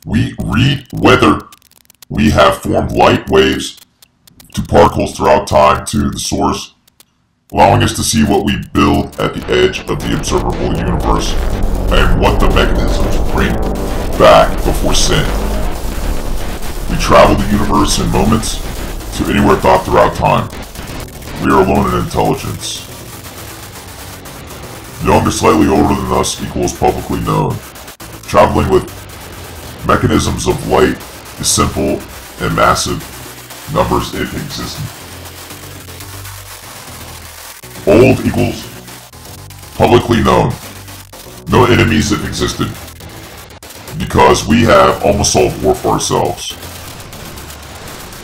We read whether we have formed light waves to particles throughout time to the source, allowing us to see what we build at the edge of the observable universe and what the mechanisms bring back before sin. We travel the universe in moments to anywhere thought throughout time. We are alone in intelligence. Young or slightly older than us equals publicly known. Traveling with mechanisms of light is simple and massive numbers if existent. Old equals publicly known. No enemies if existed. Because we have almost solved war for ourselves.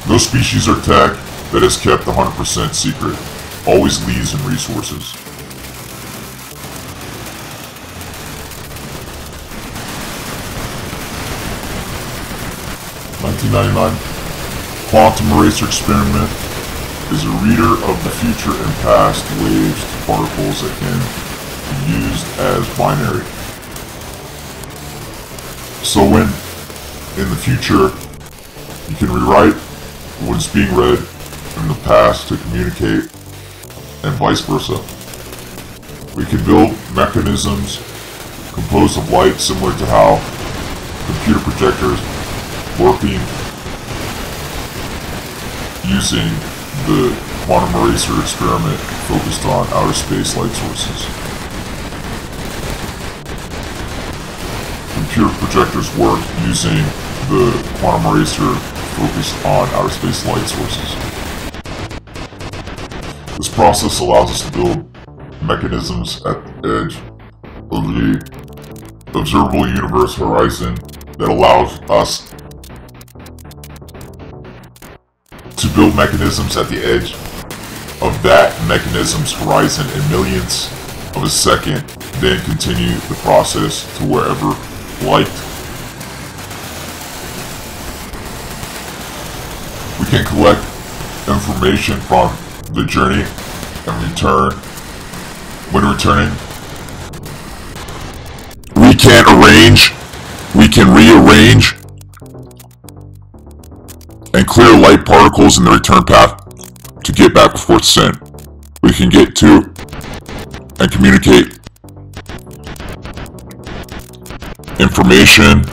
No species or tech that is kept 100% secret. Always leads in resources. (1999) Quantum eraser experiment is a reader of the future and past waves to particles that can be used as binary. So when, in the future, you can rewrite what is being read from the past to communicate, and vice versa. We can build mechanisms composed of light similar to how computer projectors working using the quantum eraser experiment focused on outer space light sources. Computer projectors work using the quantum eraser focused on outer space light sources. This process allows us to build mechanisms at the edge of the observable universe horizon that allows us to build mechanisms at the edge of that mechanism's horizon in millionths of a second, then continue the process to wherever liked. We can collect information from the journey and return. When returning, we can rearrange and clear light particles in the return path to get back before it's sent. We can get to and communicate information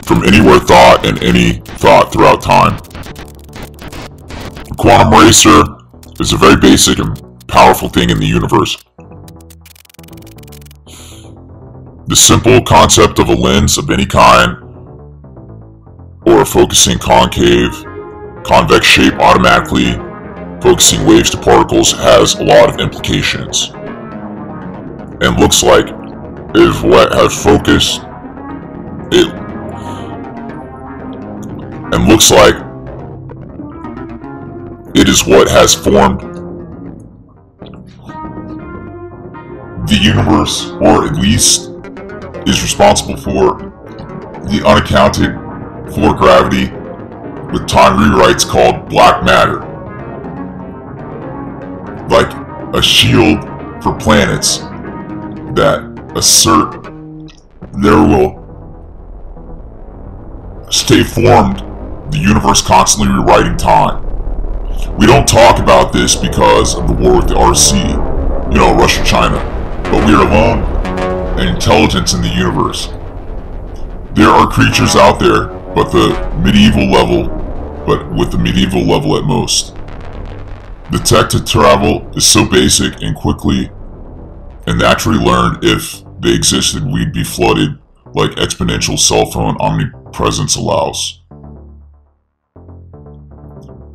from anywhere thought and any thought throughout time. The quantum eraser is a very basic and powerful thing in the universe. The simple concept of a lens of any kind or a focusing convex shape automatically focusing waves to particles has a lot of implications, and looks like is what has focused it, and looks like it is what has formed the universe, or at least is responsible for the unaccounted for gravity with time rewrites called black matter. Like a shield for planets that assert there will stay formed, the universe constantly rewriting time. We don't talk about this because of the war with the RC, Russia, China, but we are alone in intelligence in the universe. There are creatures out there, with the medieval level at most. The tech to travel is so basic and quickly and naturally learned. If they existed, we'd be flooded like exponential cell phone omnipresence allows.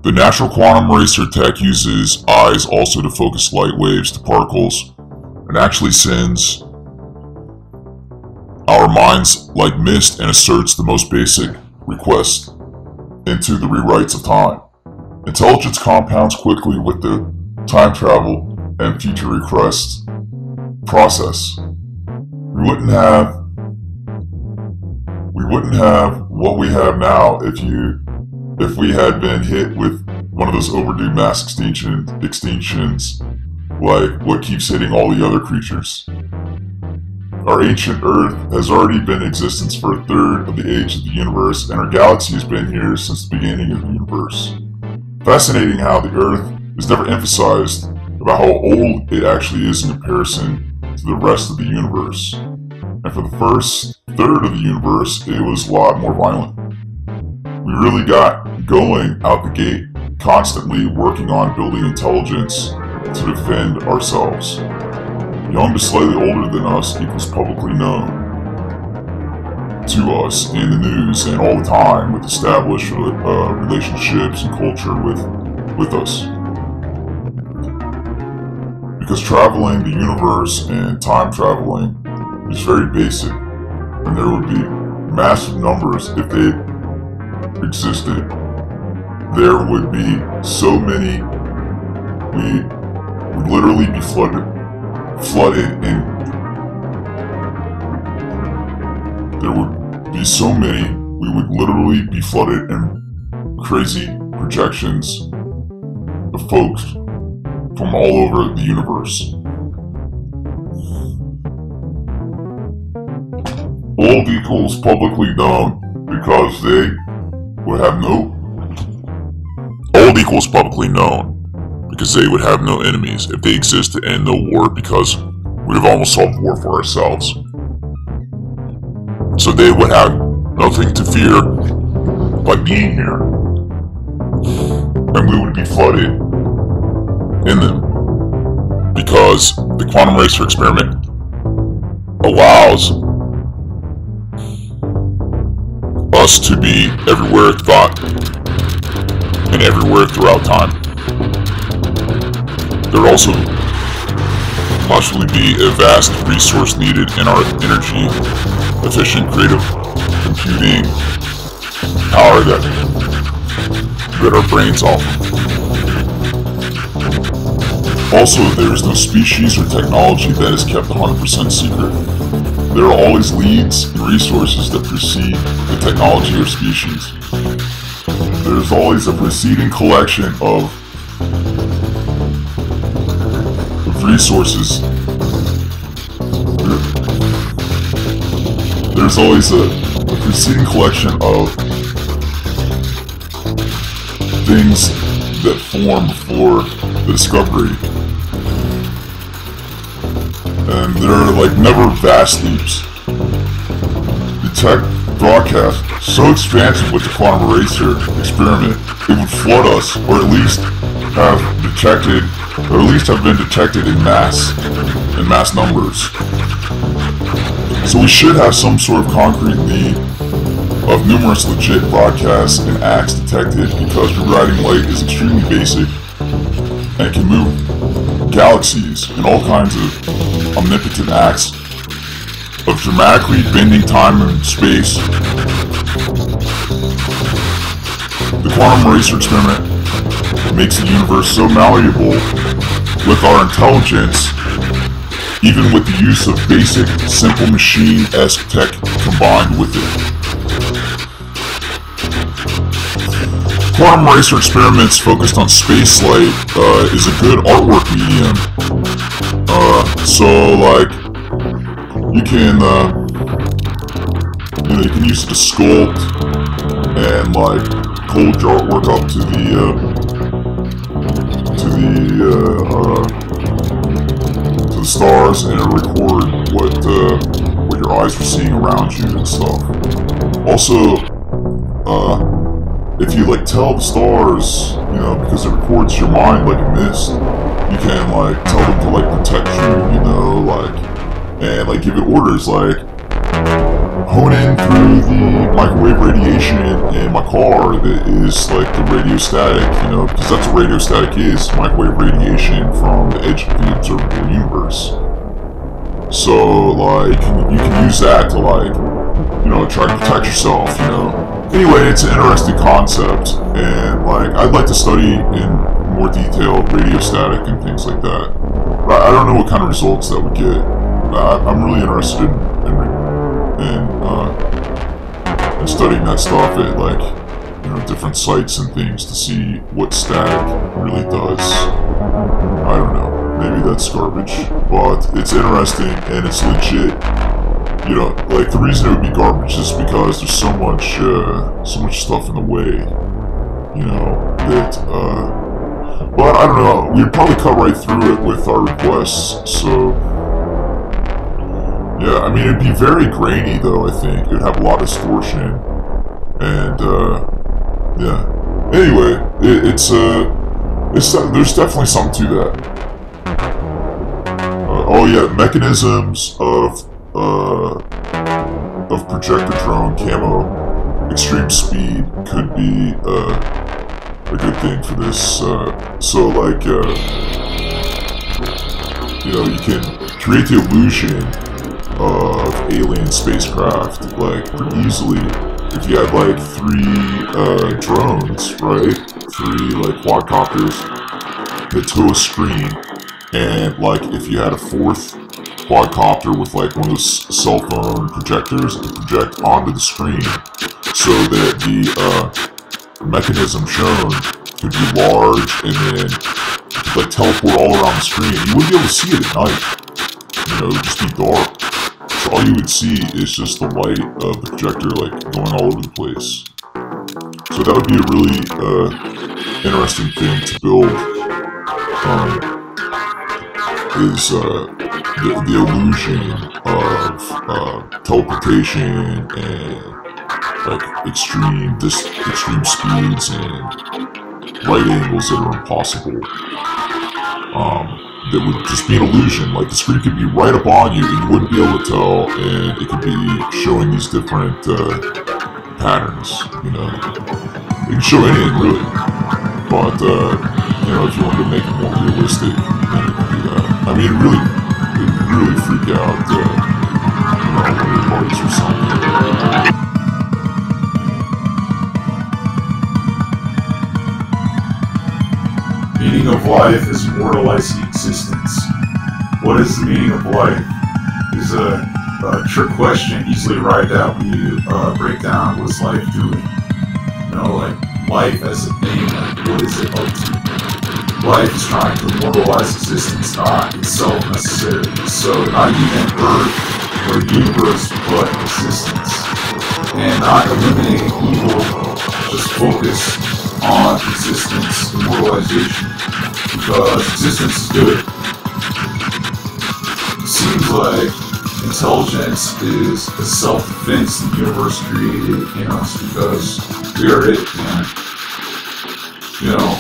The natural quantum eraser tech uses eyes also to focus light waves to particles and actually sends our minds like mist and asserts the most basic request into the rewrites of time. Intelligence compounds quickly with the time travel and future requests process. We wouldn't have what we have now if we had been hit with one of those overdue mass extinctions like what keeps hitting all the other creatures. Our ancient Earth has already been in existence for a third of the age of the universe, and our galaxy has been here since the beginning of the universe. Fascinating how the Earth is never emphasized about how old it actually is in comparison to the rest of the universe. And for the first third of the universe, it was a lot more violent. We really got going out the gate, constantly working on building intelligence to defend ourselves. Young to slightly older than us equals publicly known to us in the news and all the time with established relationships and culture with us. Because traveling the universe and time traveling is very basic, and there would be massive numbers if they existed. There would be so many, we would literally be flooded in. There would be so many, we would literally be flooded in crazy projections of folks from all over the universe. Old equals publicly known because they would have no. Old equals publicly known because they would have no enemies if they existed, and no war because we have almost solved war for ourselves. So they would have nothing to fear by being here, and we would be flooded in them because the quantum racer experiment allows us to be everywhere thought and everywhere throughout time. There would also possibly be a vast resource needed in our energy efficient creative computing power that get our brains off. Also, there is no species or technology that is kept 100% secret. There are always leads and resources that precede the technology or species. There is always a preceding collection of resources. There's always a preceding collection of things that form before the discovery. And there are like never vast leaps. The tech broadcast so expansive with the quantum eraser experiment, it would flood us, or at least have detected, or at least have been detected in mass numbers. So we should have some sort of concrete lead of numerous legit broadcasts and acts detected, because rewriting light is extremely basic and can move galaxies and all kinds of omnipotent acts of dramatically bending time and space. The quantum eraser experiment makes the universe so malleable with our intelligence, even with the use of basic, simple machine-esque tech combined with it. Quantum eraser experiments focused on spacelight is a good artwork medium. So like you can you can use it to sculpt and like hold your artwork up to the stars and record what your eyes are seeing around you and stuff. Also, if you like tell the stars, you know, because it records your mind like a mist, you can like tell them to like protect you, you know, like, and like give it orders like hone in through the microwave radiation in my car that is like the radio static, you know, because that's what radio static is, microwave radiation from the edge of the observable universe. So like you can use that to like, you know, try to protect yourself, you know. Anyway, it's an interesting concept, and like I'd like to study in more detail radio static and things like that. But I don't know what kind of results that would get. I'm really interested in studying that stuff at like, you know, different sites and things to see what static really does. I don't know. Maybe that's garbage, but it's interesting and it's legit. you know, like the reason it would be garbage is because there's so much stuff in the way, you know, that, but I don't know, we'd probably cut right through it with our requests, so, yeah, I mean, it'd be very grainy, though, I think. It would have a lot of distortion, and, yeah. Anyway, there's definitely something to that. Oh yeah, mechanisms of projector drone camo, extreme speed could be a good thing for this. So like, you know, you can create the illusion of alien spacecraft like pretty easily if you have like 3 drones, right? 3 like quadcopters that tow a screen, and like if you had a 4th quadcopter with like one of those cell phone projectors to project onto the screen, so that the mechanism shown could be large and then like teleport all around the screen. You wouldn't be able to see it at night. You know, it would just be dark. So all you would see is just the light of the projector like going all over the place. So that would be a really interesting thing to build. Is the illusion of teleportation and like extreme speeds and right angles that are impossible. That would just be an illusion. Like the screen could be right up on you and you wouldn't be able to tell, and it could be showing these different patterns. You know, it can show anything really, but you know, if you wanted to make it more realistic, then you could do that. I mean, it would really freak out, you know, one of the parties or something. Meaning of life is immortalizing existence. What is the meaning of life? Is a trick question easily arrived at when you break down what's life doing. You know, like life as a thing, like what is it up to? Life is trying to immortalize existence, not itself necessarily. So not even Earth or universe, but existence. And not eliminating evil, just focus on existence, immortalization. Because existence is good. It seems like intelligence is a self-defense the universe created in us because we are it, man. You know,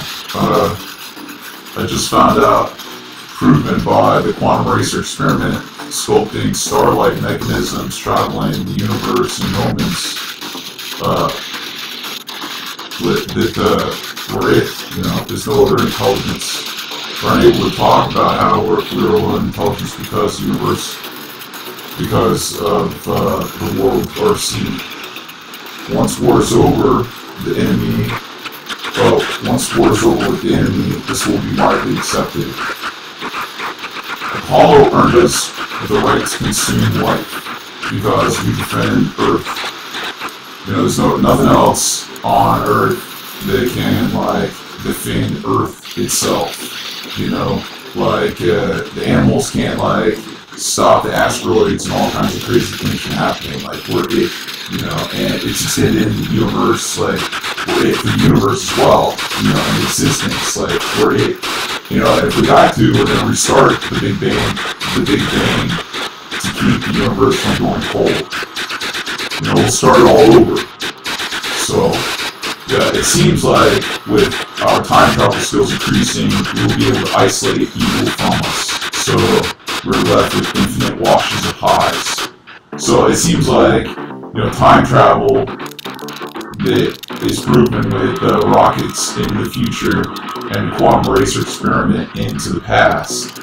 I just found out, proven by the quantum racer experiment, sculpting star-like mechanisms traveling the universe in moments, that we're it, you know, there's no other intelligence. We're unable to talk about how we're alone intelligence because the universe, because of the world RC. Once war is over, the enemy, once war is over with the enemy, this will be widely accepted. Apollo earned us the right to consume life because we defend Earth. You know, there's nothing else on Earth that can like defend Earth itself. You know, like the animals can't like stop the asteroids and all kinds of crazy things from happening. Like we're it, you know, and it's extended in the universe. Like we're it for the universe as well. You know, in existence, like we're it. You know, if we got to, we're gonna restart the Big Bang to keep the universe from going cold. You know, we'll start it all over. So, yeah, it seems like with our time travel skills increasing, we'll be able to isolate evil from us. So, we're left with infinite washes of highs. So, it seems like, you know, time travel that is proven with rockets into the future and the quantum racer experiment into the past.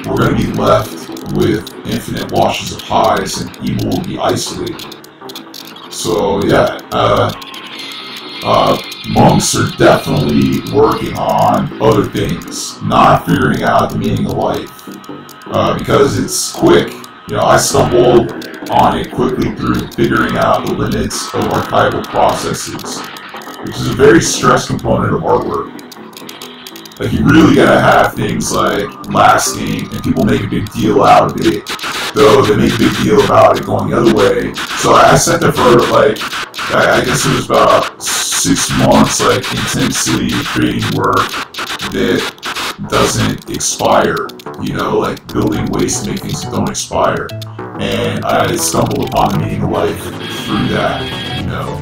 We're going to be left with infinite washes of highs and evil will be isolated. So yeah, monks are definitely working on other things, not figuring out the meaning of life, because it's quick. You know, I stumbled on it quickly through figuring out the limits of archival processes, which is a very stress component of artwork. Like, you really gotta have things like lasting, and people make a big deal out of it, though they make a big deal about it going the other way. So I sat there for like, I guess it was about 6 months, like intensely creating work that doesn't expire, you know, like building ways to make things that don't expire. And I stumbled upon the meaning of life through that, you know.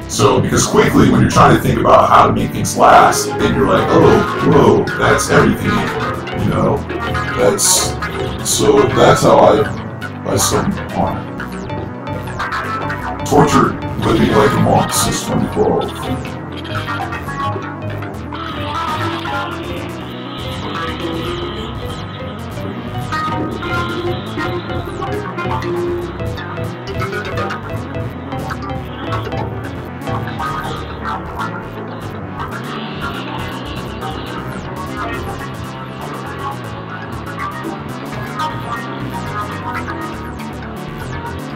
So, because quickly, when you're trying to think about how to make things last, then you're like, oh, whoa, that's everything, you know. That's how I stumbled upon it. Tortured living like a monk since 2012.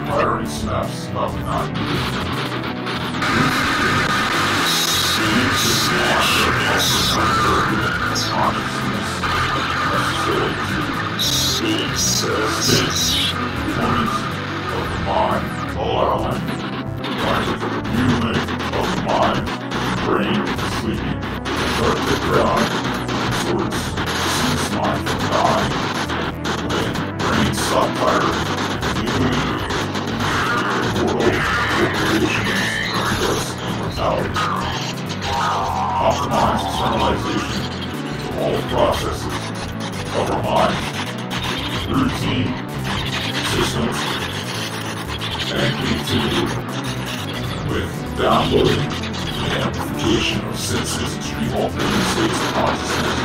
Priority snaps about the not of the mind, allowing movement of the mind, brain sleeping, start to ground, sorts, cease mind from dying, when brain stop tiring, world, corporations, just immortality. Optimize externalization of all processes of our mind, routine, systems, and continue with downloading and amplification of senses, extreme alternate states of consciousness,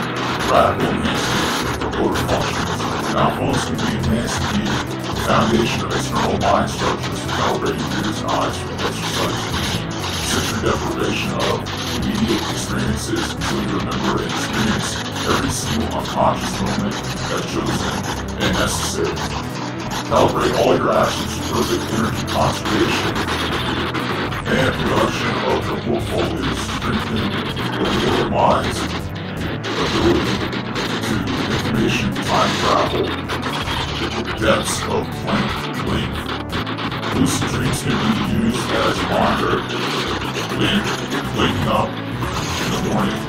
radical enhancement of motor functions. Malfunctions can be enhanced to be the foundation of external mind structures for calibrating ears and eyes for exercise, sensory deprivation of immediate experiences until you remember and experience every single unconscious moment as chosen and necessary. Calibrate all your actions for perfect energy conservation and production of your portfolios, strengthening your mind's ability to information time travel, depths of length. Lucid dreams can be used as a reminder when waking up in the morning.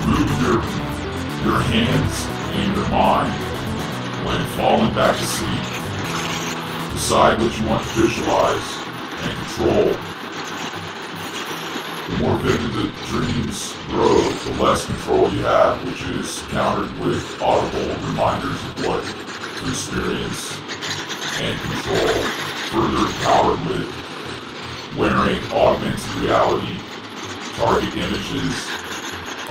Move your hands and your mind when falling back to sleep. Decide what you want to visualize and control. The more vivid the dreams grow, the less control you have, which is countered with audible reminders of what to experience and control, further empowered with wearing augmented reality, target images,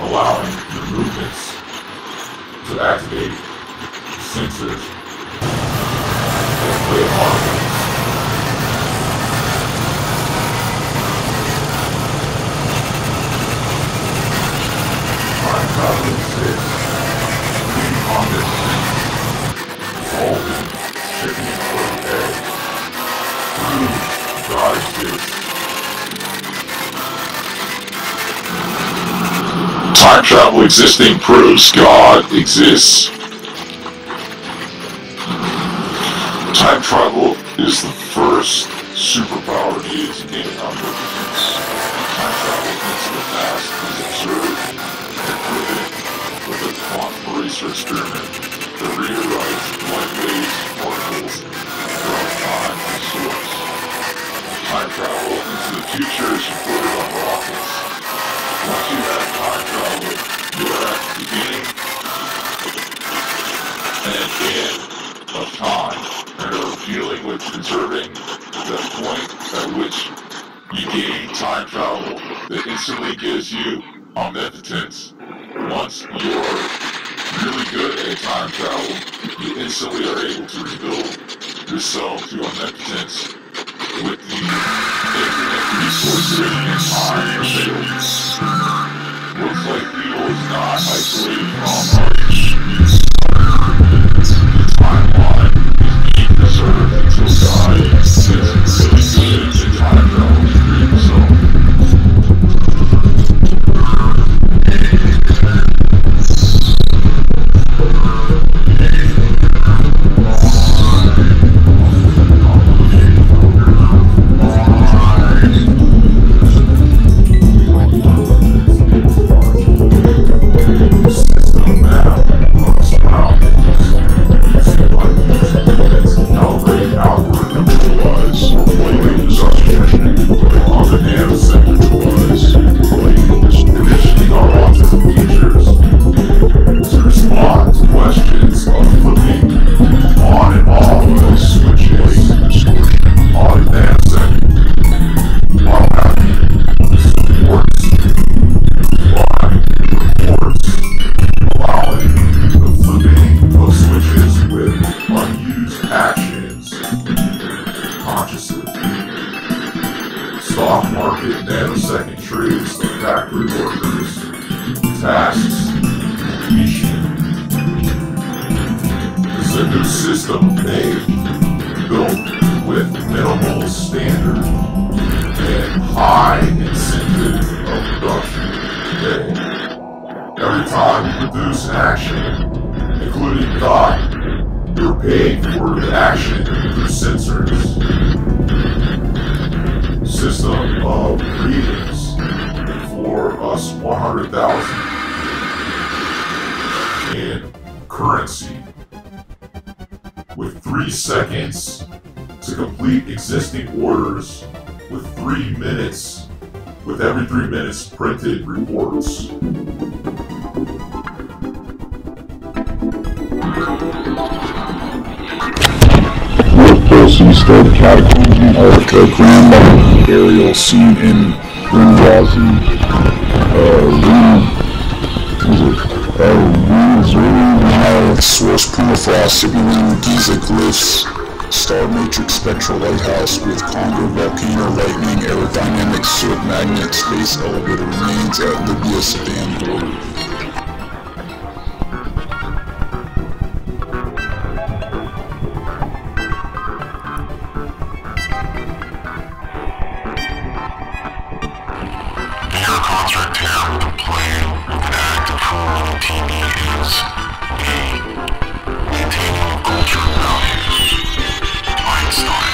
allowing your movements to activate senses and play harmony. Time travel exists. Being omniscient, evolving, chicken or egg. Prove God exists. Time travel existing proves God exists. Time travel is the first superpower needed to gain omnipotence. Time travel into the past is observed and proven with a quantum eraser experiment that rewrites light waves, particles, throughout time and source. Time travel into the future is supported on rockets. Once you have time travel, you are at the beginning and end of time, and are dealing with preserving that point at which you gain time travel that instantly gives you omnipotence. Once you're really good at time travel, you instantly are able to rebuild yourself to omnipotence with the infinite resources and time available. Looks like Beetle is not isolated from others. The timeline is being preserved until God is really good at time travel to create himself. unconsciously. Stock market nanosecond trades of factory workers, tasks, completion. It's a new system of pay, built with minimal standard and high incentive of production pay. Every time you produce an action, including thought, you're paid for the action through sensors. System of readings for us 100,000 in currency with 3 seconds to complete existing orders with 3 minutes, with every 3 minutes printed reports. Workforce started catacomb in Africa, grandma burial scene in Benghazi, source permafrost signaling Giza glyphs, star matrix spectral lighthouse with Congo volcano lightning, aerodynamic soot magnet, space elevator remains at Libya Sudan border. Concert town with a plane with an active phone on TV is A. Maintaining a culture of values. Einstein.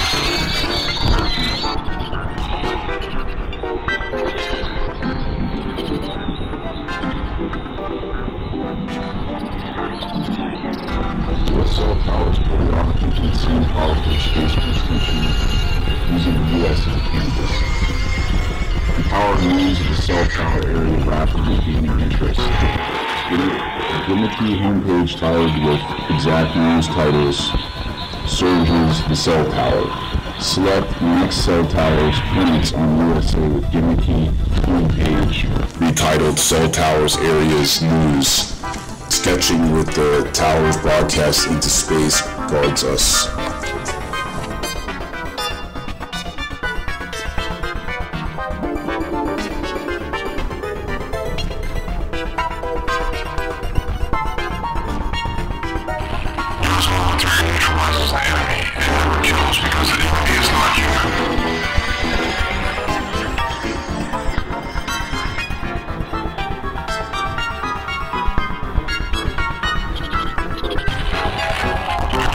US cell towers put it on a complete scene powerful space transmission using the US as a campus. Empowered moons of the cell tower area rapidly gaining interest. Gimmicky homepage titled with exact news titles surges the cell tower. Select next cell towers prints on USA with gimmicky homepage retitled Cell Towers Areas News. Sketching with the towers broadcast into space guards us. Neutralizes the enemy and never kills because the enemy is not human.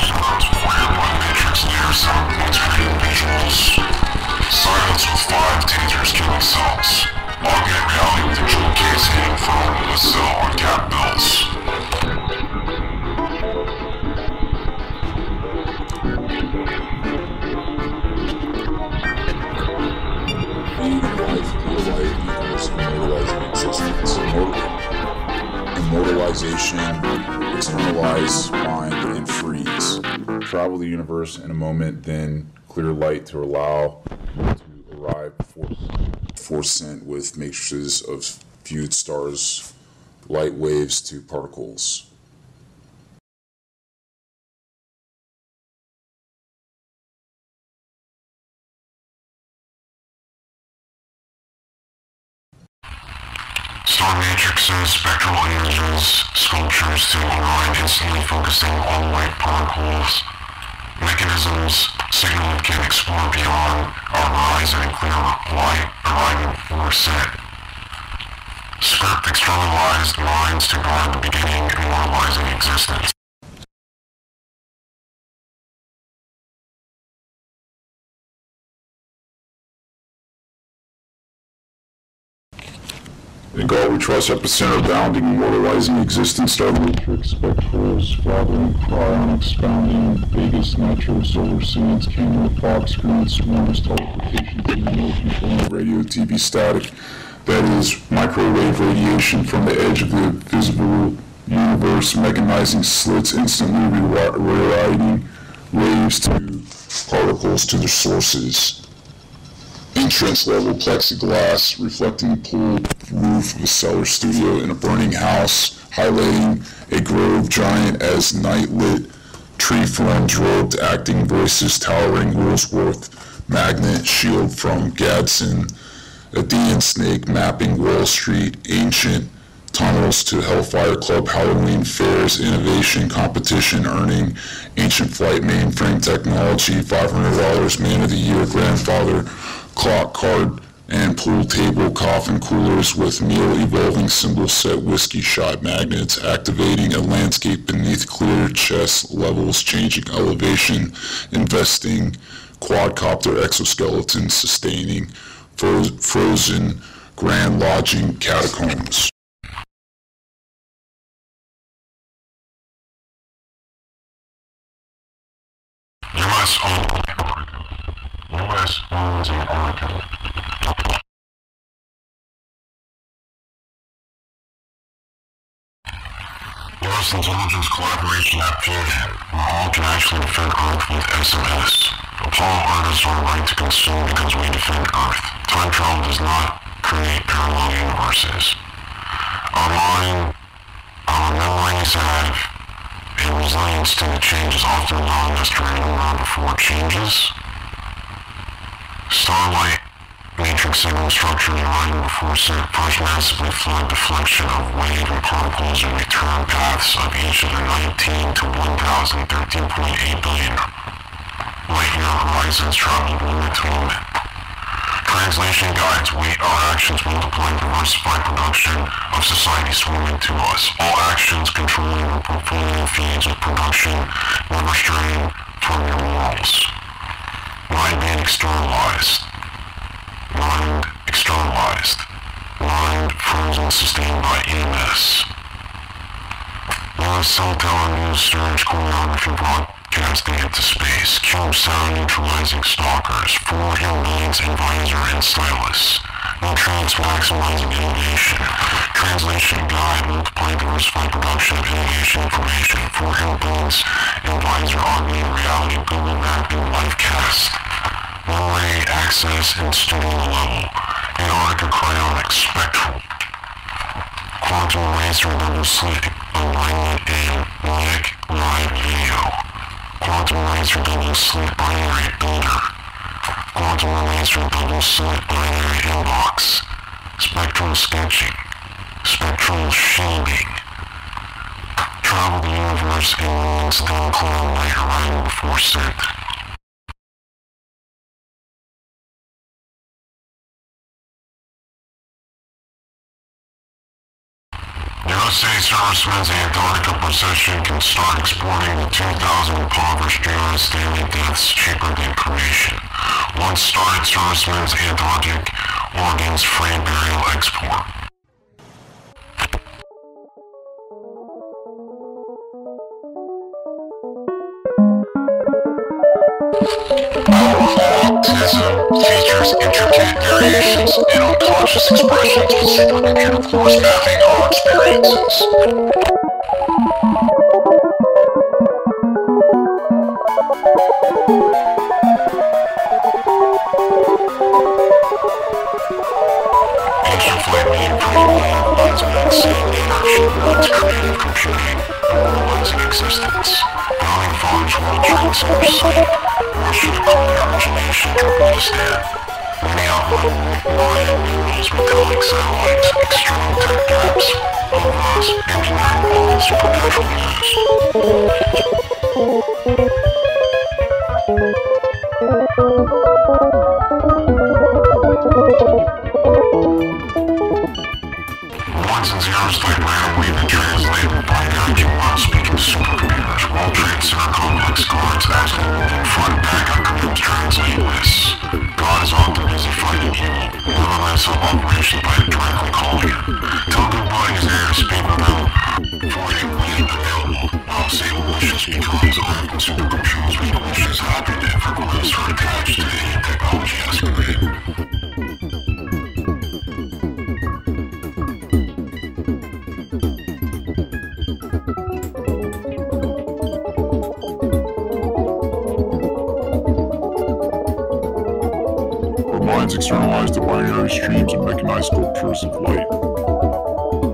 Zones pointed one matrix near some points creating visuals. Silence with 5 tasers killing cells. Augment reality with a jewel case hitting phone with a cell on cap bills. Immortalization, eternalize, bind, and freeze. Travel the universe in a moment, then clear light to allow to arrive before sent with matrices of viewed stars, light waves to particles. Star matrices, spectral images, sculptures to align instantly focusing on light particles. Mechanisms signal can explore beyond our horizon and clear light arriving before set. Script externalized lines to guard the beginning, immortalizing existence. In God we trust, epicenter bounding, immortalizing existence, star matrix, spectrals, flattering, cryonic, expounding, Vegas, nitro, solar sands, camera, fog screens, swarms, teleportation, remote control, radio, TV static, that is, microwave radiation from the edge of the visible universe, mechanizing slits, instantly rewriting waves to particles to their sources. Entrance level plexiglass reflecting pull roof of a cellar studio in a burning house, highlighting a grove giant as night lit tree forms, robed acting voices towering Woolsworth, magnet shield from Gadsden, Aegean snake mapping Wall Street, ancient tunnels to Hellfire Club, Halloween fairs, innovation, competition, earning, ancient flight mainframe technology, $500, man of the year, grandfather, clock card, and pool table, coffin coolers with meal evolving symbol set, whiskey shot magnets, activating a landscape beneath clear chest levels, changing elevation, investing, quadcopter exoskeleton, sustaining, frozen, grand lodging, catacombs. U.S. owns Antarctica. U.S. intelligence collaboration at Fusion, Mahal can actually defend Earth with SMS. Apollo artists are right to consume because we defend Earth. Time travel does not create parallel universes. Our memories have a resilience to the changes, often allowing us to remember before changes. Starlight matrix signal structures arriving before first massively flood deflection of wave and particles and return paths of each of the 19 to 1,013.8 billion light-year horizons traveled moment to moment. Translation guides weight our actions, multiplying diversified production of society swimming to us. All actions controlling the portfolio feeds of production, never straying from your morals. Mind being externalized. Mind externalized. Mind frozen, sustained by EMS. US cell tower news storage choreography broadcasting into space. Cube sound neutralizing stalkers. 4 hillbillies advisor and stylus. Nutrients maximizing innovation. Translation guide multiplying diversified production of innovation information. 4 hillbillies advisor augmented reality Google mapping life cast. Memory access and studio level. Antarctica cryonics spectral. Quantum laser double slit alignment and Nick live video. Quantum laser double slit binary builder. Quantum laser double slit binary inbox. Spectral sketching. Spectral shielding. Travel the universe in millions thin cloud light arriving before set. USA servicemen's Antarctica procession can start exporting the 2,000 impoverished U.S. daily deaths cheaper than cremation. Once started, servicemen's Antarctic organs free burial export. Autism features intricate variations in unconscious expressions with supercomputer force mapping our experiences. Ancient flight meeting pre-land lines of insane inertia runs creative computing, immortalizing existence. Founding fathers World Trade Center site, worship calling origination Turkmenistan. Many outline Mayan murals, metallic satellites, extreme tech gaps, over us, engineering all the supernatural news. Ones and zeros like randomly been translated by energy while speaking to supercomputers. World Trade Center complex guards asking moving front back acronyms translate lists. God is often busy fighting evil. Nevertheless, some operations by directly calling it. Tell good buddies there to speak with them before they leave available. While say malicious becomes American supercomputers with malicious happy network lists are attached to any technology escalate. Minds externalized to binary streams and mechanized sculptures of light.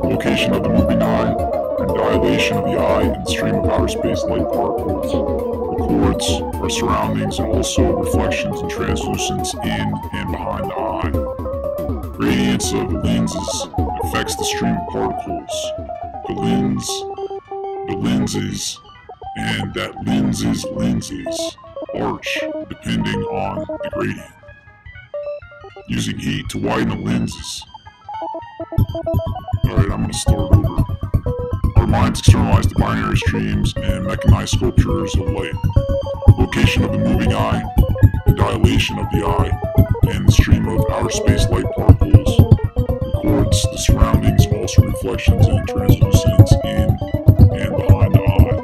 Location of the movie 9, an and dilation of the eye in the stream of outer space light particles, records our surroundings and also reflections and translucence in and behind the eye. Gradients of the lenses affects the stream of particles, the lenses, and that lenses arch depending on the gradient. Using heat to widen the lenses. Alright, I'm going to start over. Our minds externalize the binary streams and mechanized sculptures of light. Location of the moving eye, the dilation of the eye, and the stream of outer space light particles records the surroundings and also reflections and translucence in and behind the eye.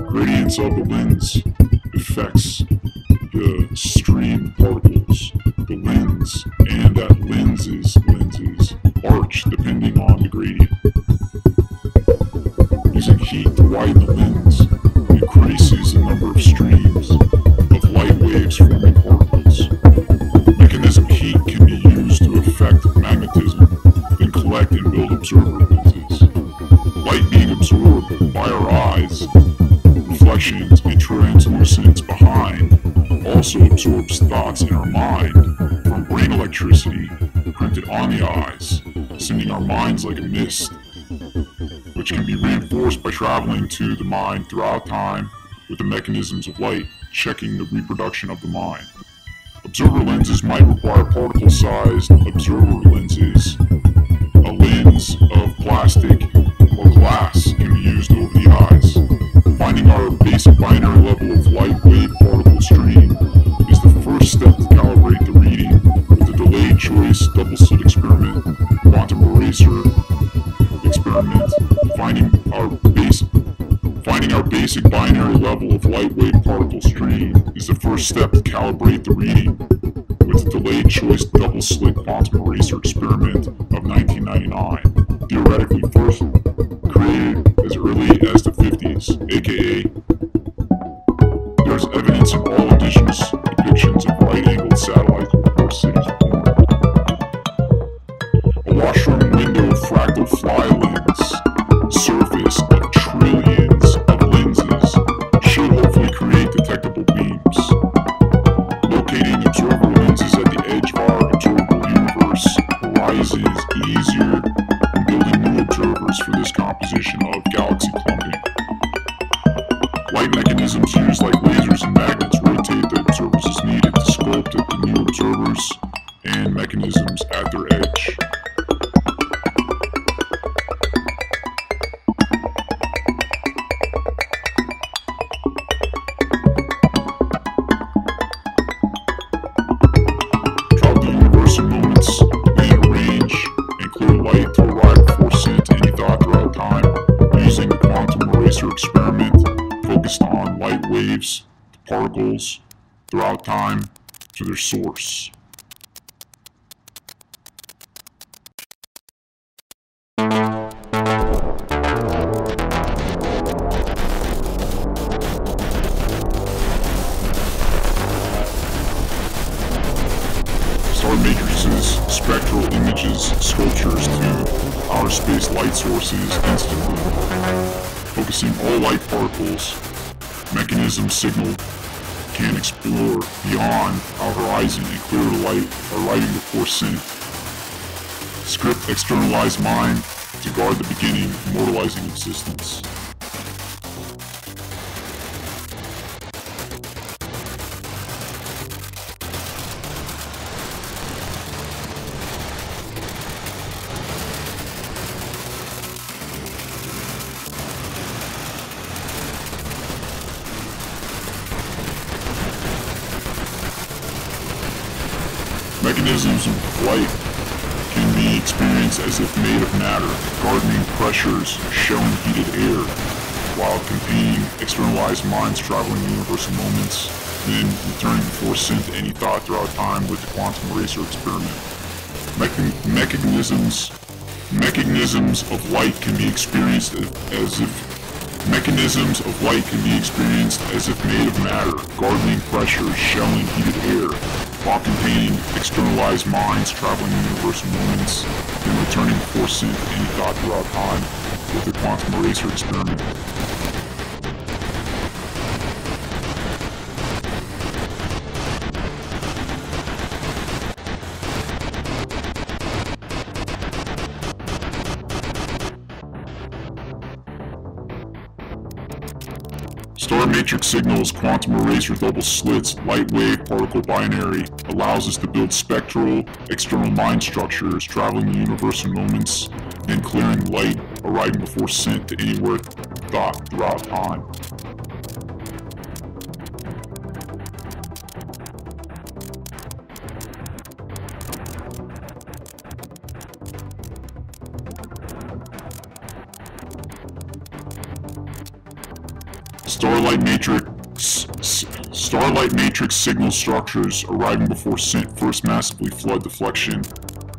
Gradients of the lens affects the stream particles, the lens, and that lenses arch depending on the gradient. Using heat to widen the lens increases the number of streams of light waves forming particles. Mechanism heat can be used to affect magnetism, then collect and build observer lenses. Light being absorbed by our eyes, reflections and translucence behind, also absorbs thoughts in our mind from brain electricity printed on the eyes, sending our minds like a mist, which can be reinforced by traveling to the mind throughout time with the mechanisms of light, checking the reproduction of the mind. Observer lenses might require particle-sized observer lenses. A lens of plastic or glass can be used over the eyes. Finding our basic binary level of light wave particle stream is the first step to calibrate the reading with the delayed choice double-slit experiment, quantum eraser experiment. Finding our basic binary level of light wave particle stream is the first step to calibrate the reading with the delayed choice double-slit quantum eraser experiment of 1999, theoretically first created as early as the 50s, aka there's evidence in all indigenous depictions of right-angled satellites before cities were born. A washroom window fractal fly lens surface of trillions of lenses should hopefully create detectable beams. Locating observable lenses at the edge of our observable universe horizon is easier than building new observers for this composition of galaxy clumping. Light mechanisms used like lasers and magnets rotate the observers as needed to sculpt the new observers and mechanisms at their edge. Travel the universe in moments and arrange and clear light to arrive before sent to any thought throughout time using the quantum eraser experiment focused on light waves, particles, throughout time to their source. Star matrices, spectral images, sculptures to outer space light sources instantly. Focusing all light particles, mechanism signal can explore beyond our horizon and clear the light or lighting before sent. Script externalized mind to guard the beginning, immortalizing existence. Mechanisms of light can be experienced as if made of matter, gardening pressures, showing heated air, while containing externalized minds traveling universal moments, then returning before sent to any thought throughout time with the quantum eraser experiment. Mechanisms of light can be experienced as if made of matter, gardening pressures, showing heated air, while containing externalized minds traveling in universal moments and returning before synth to any thought throughout time with the quantum eraser experiment. Star matrix signals, quantum eraser, double slits, light wave, particle binary allows us to build spectral, external mind structures, traveling in universal moments, and clearing light, arriving before synth to anywhere thought throughout time. Starlight matrix signal structures arriving before synth first massively flood deflection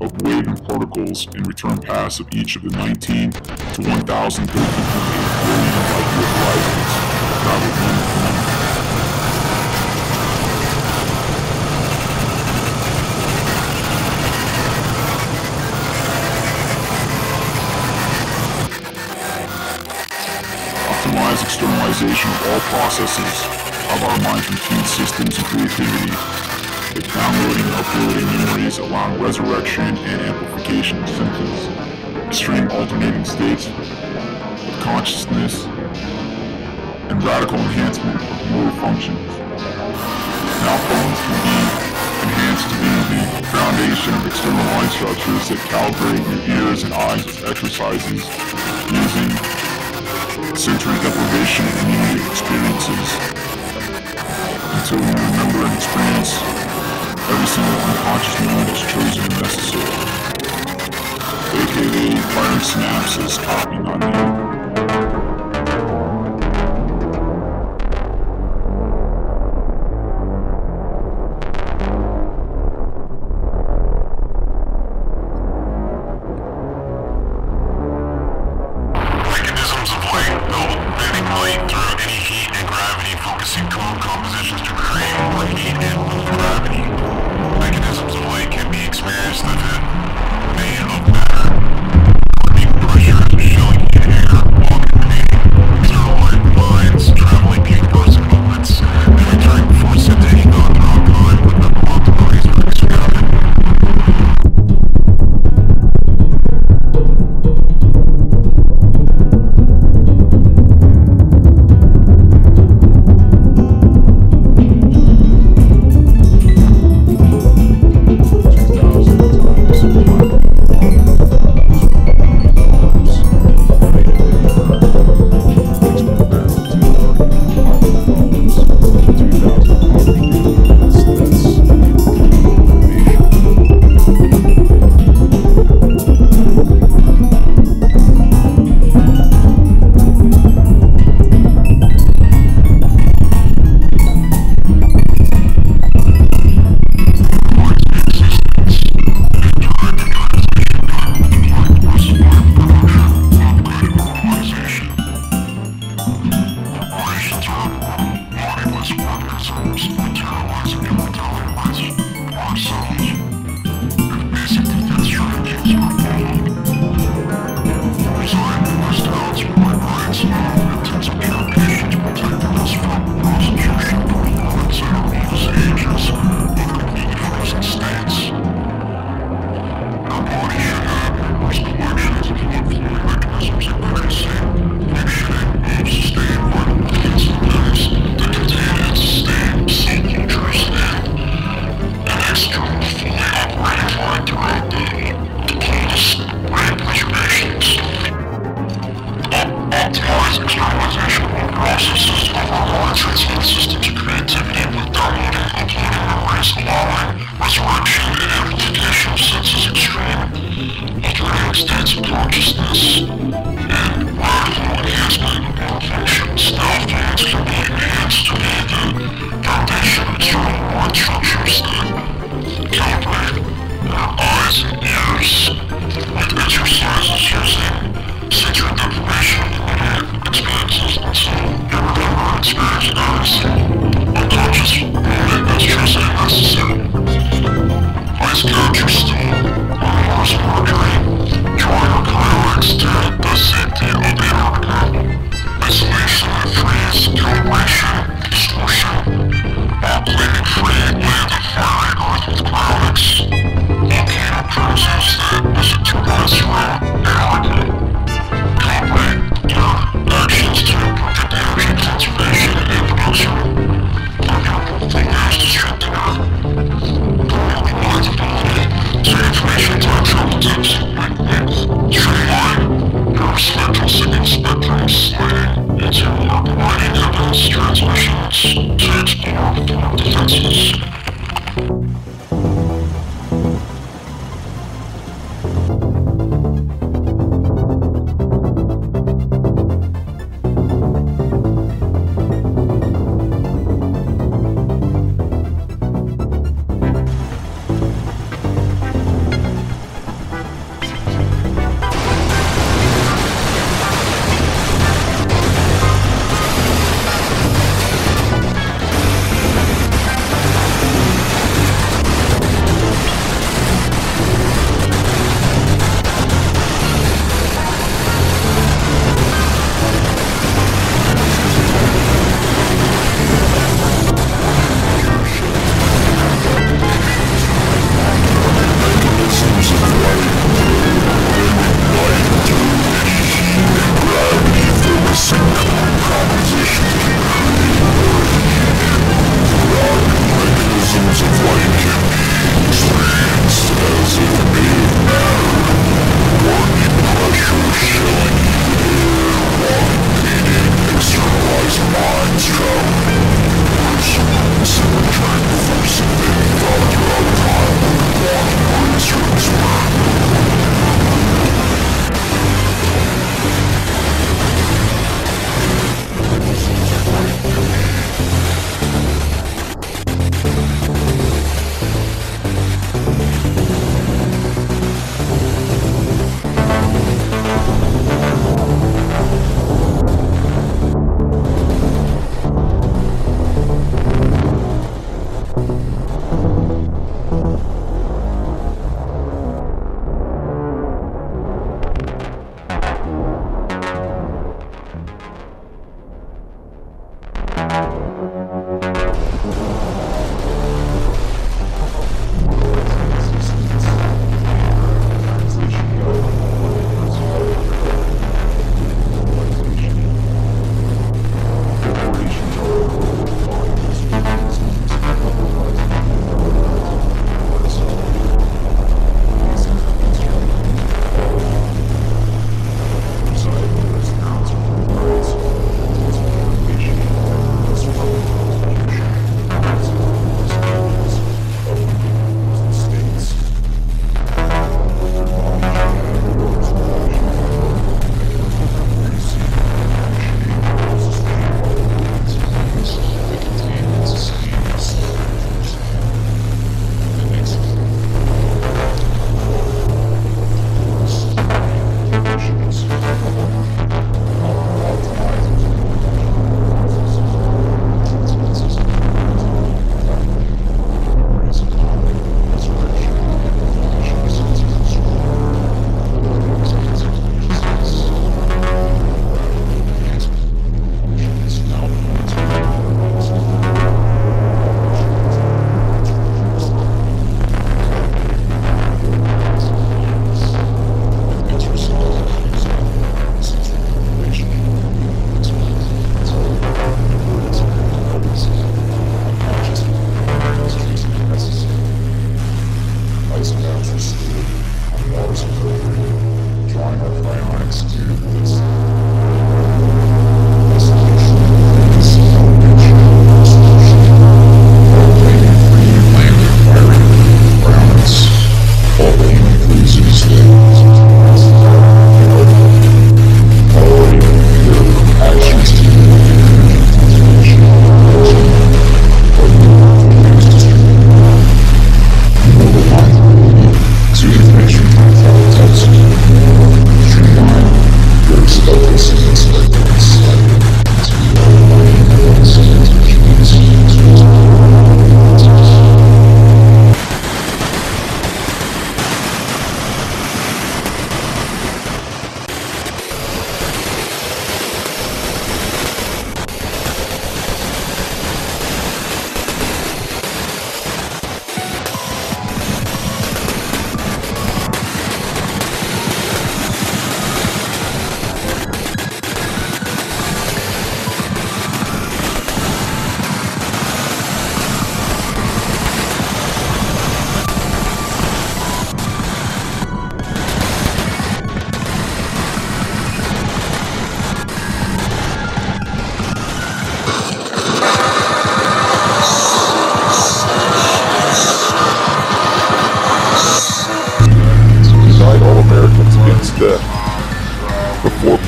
of wave and particles and return paths of each of the 19 to 1,013.8 billion light-year horizons traveled one to one. Optimize externalization of all processes of our mind's routine systems and creativity, with downloading and uploading memories, allowing resurrection and amplification of senses, extreme alternating states of consciousness, and radical enhancement of motor functions. Malfunctions can be enhanced to be the foundation of external mind structures that calibrate your ears and eyes with exercises using sensory deprivation and immediate experiences until we remember and experience every single unconscious moment as chosen and necessary, aka firing synapses, copy, not name. Unconscious moment as chosen and necessary. to information types on the depths of wavelength. Streamline your spectral signal spectrum sliding into or providing evidence transmissions to explore foreign defenses.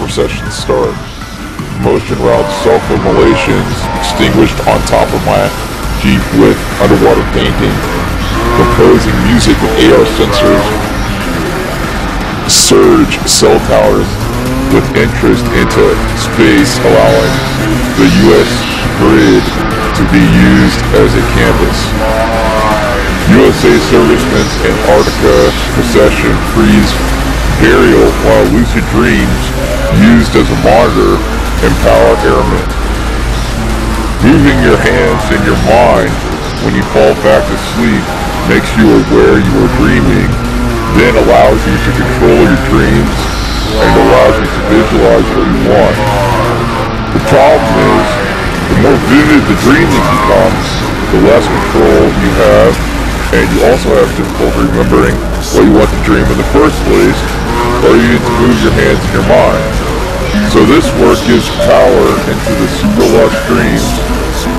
sessions start. Motion route self-immolations extinguished on top of my Jeep with underwater painting, composing music with AR sensors, surge cell towers with interest into space, allowing the US grid to be used as a campus. USA servicemen's Antarctica procession freeze burial while lucid dreams used as a monitor empower airmen. Moving your hands and your mind when you fall back to sleep makes you aware you are dreaming, then allows you to control your dreams and allows you to visualize what you want. The problem is, the more vivid the dreaming becomes, the less control you have, and you also have difficulty remembering what you want to dream in the first place, or you need to move your hands and your mind. So this work gives power into the super lush dreams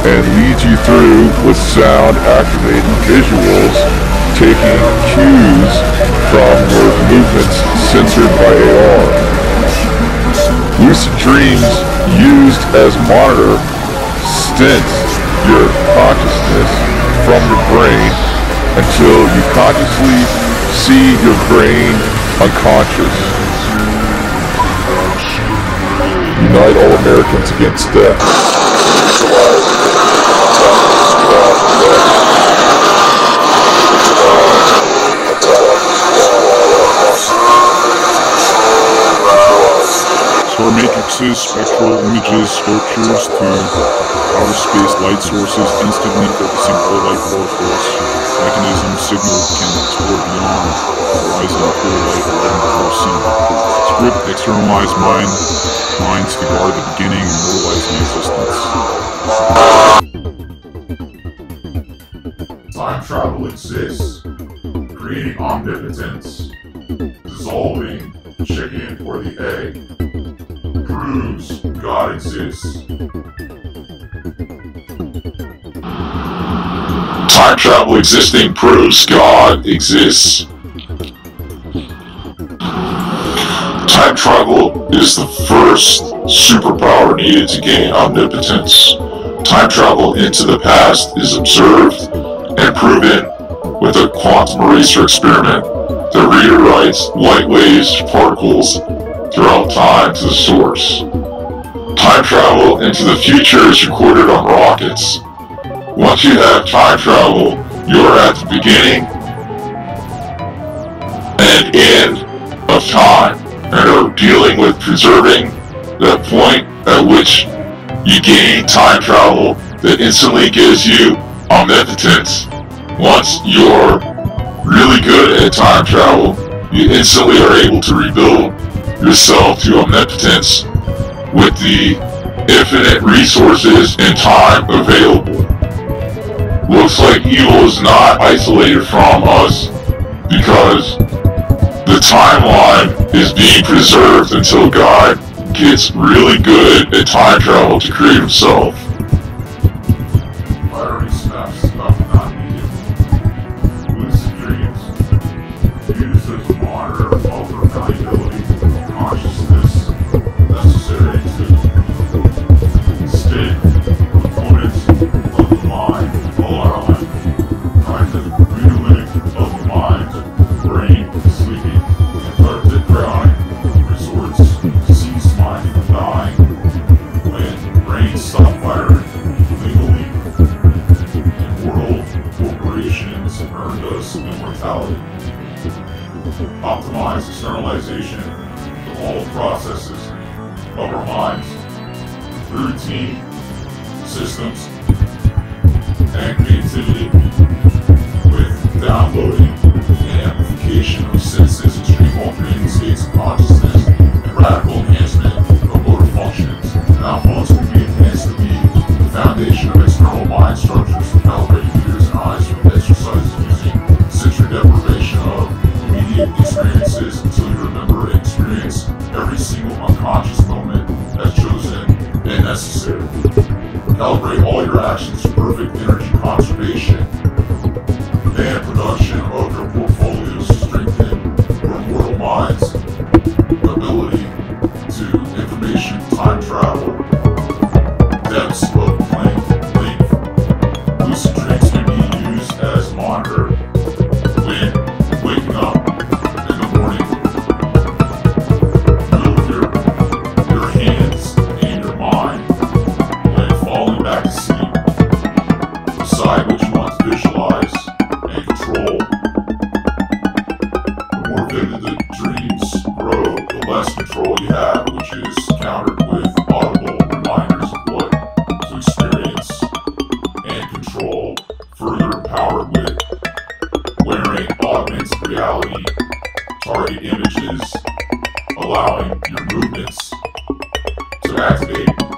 and leads you through with sound activating visuals, taking cues from your movements censored by AR. Lucid dreams used as monitor stints your consciousness from your brain until you consciously see your brain unconscious. Unite all Americans against death. Star matrices, spectral images, sculptures to outer space light sources, instantly focusing all light particles. Mechanism signal can explore beyond the horizon of full light allowing before seen. Script externalized minds to guard the beginning, immortalizing existence. Time travel exists, creating omnipotence, dissolving the chicken or the egg, proves God exists. Time travel existing proves God exists. Time travel is the first superpower needed to gain omnipotence. Time travel into the past is observed and proven with a quantum eraser experiment that rewrites light waves particles throughout time to the source. Time travel into the future is recorded on rockets. Once you have time travel, you are at the beginning and end of time, and are dealing with preserving that point at which you gain time travel that instantly gives you omnipotence. Once you're really good at time travel, you instantly are able to rebuild yourself to omnipotence with the infinite resources and time available. Looks like evil is not isolated from us because the timeline is being preserved until God gets really good at time travel to create himself. Fiery snaps up not needed. Lucid dreams used as a monitor of the valuability of consciousness necessary to state components of the mind all around. Kinds of redoing of the mind, brain, sleeping, cathartic drowning, resorts to cease mind from dying, when brains stop firing legally, and world corporations earned us immortality. Optimize externalization of all processes of our minds, routine, systems, and creativity, with downloading and amplification of senses, extreme altering states of consciousness, and radical enhancement of motor functions. Now phones can be enhanced to be the foundation of external mind structures to calibrate ears and eyes from exercises using sensory deprivation of immediate experiences until you remember and experience every single unconscious moment as chosen and necessary. Calibrate all your actions to perfect energy conservation and production of augmented reality target images, allowing your movements to activate